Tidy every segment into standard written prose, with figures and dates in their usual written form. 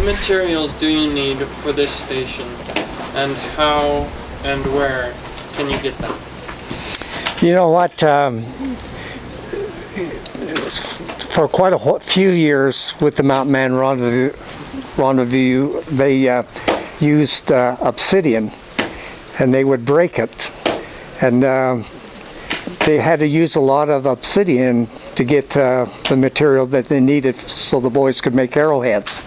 materials do you need for this station, and how and where can you get them? You know what? For quite a few years with the Mountain Man Rendezvous, they used obsidian, and they would break it, and they had to use a lot of obsidian to get the material that they needed so the boys could make arrowheads.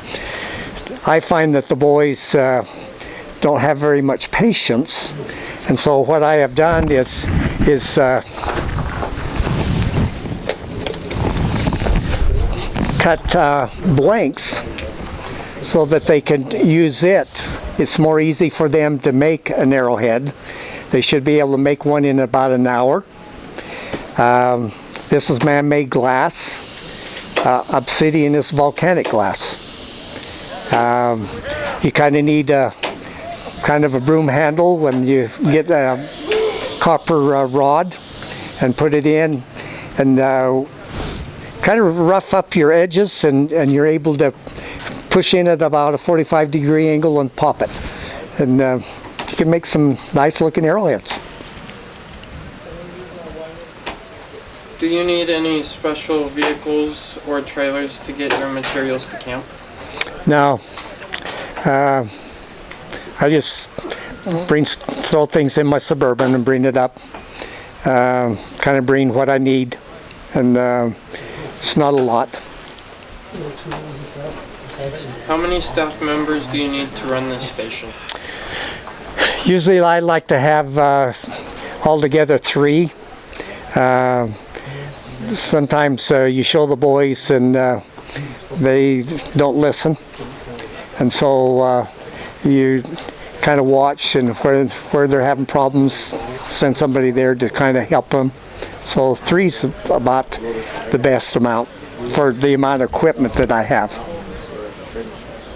I find that the boys don't have very much patience, and so what I have done is cut blanks so that they can use it. It's more easy for them to make an arrowhead. They should be able to make one in about an hour. This is man-made glass. Obsidian is volcanic glass. You kind of need a broom handle when you get a copper rod and put it in, and kind of rough up your edges, and you're able to push in at about a 45-degree angle and pop it, and you can make some nice looking arrowheads. Do you need any special vehicles or trailers to get your materials to camp? No. I just throw things in my Suburban and bring it up. Kind of bring what I need, and it's not a lot. How many staff members do you need to run this station? Usually I like to have altogether 3. Sometimes you show the boys and they don't listen, and so you kind of watch, and where they're having problems, send somebody there to kind of help them. So 3's about the best amount for the amount of equipment that I have.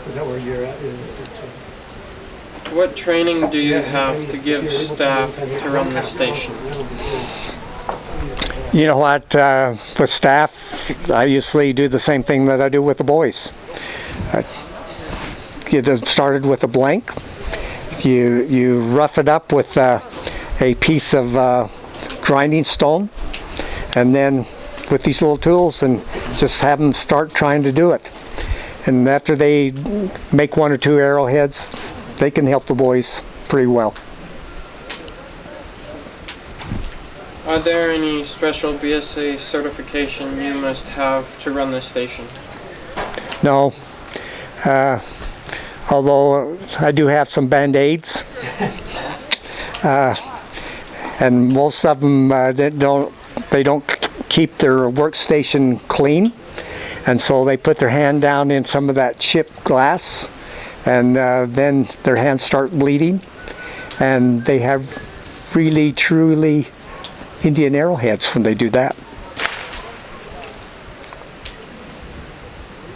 Is that where you're at? What training do you have to give staff to run the station? You know what, with staff, I usually do the same thing that I do with the boys. Get them started with a blank. You rough it up with a piece of grinding stone, and then with these little tools, and just have them start trying to do it. And after they make 1 or 2 arrowheads, they can help the boys pretty well. Are there any special BSA certification you must have to run this station? No. Although I do have some Band-Aids. And most of them they don't keep their workstation clean, and so they put their hand down in some of that chipped glass, and then their hands start bleeding, and they have really truly Indian arrowheads when they do that.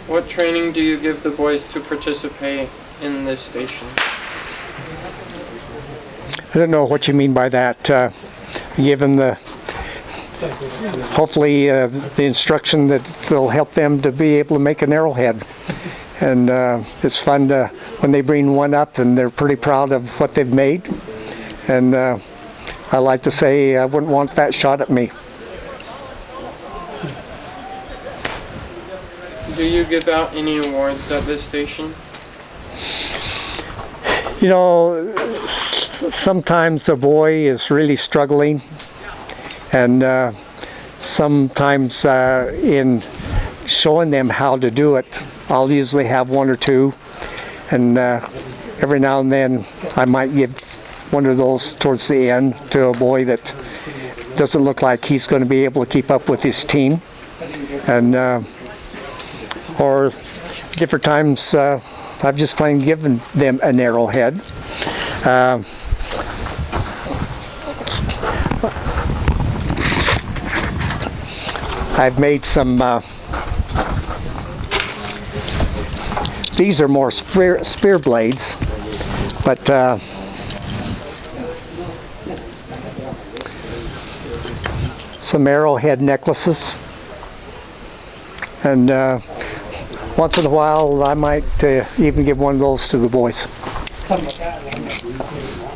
What training do you give the boys to participate in this station? I don't know what you mean by that. Give them hopefully the instruction that will help them to be able to make an arrowhead. And it's fun when they bring one up and they're pretty proud of what they've made. And I like to say I wouldn't want that shot at me. Do you give out any awards at this station? You know, sometimes a boy is really struggling, and sometimes in showing them how to do it, I'll usually have 1 or 2, and every now and then I might give one of those towards the end to a boy that doesn't look like he's going to be able to keep up with his team, and or different times I've just plain given them an arrowhead. I've made some, these are more spear blades, but some arrowhead necklaces, and once in a while I might even give one of those to the boys. Something like that.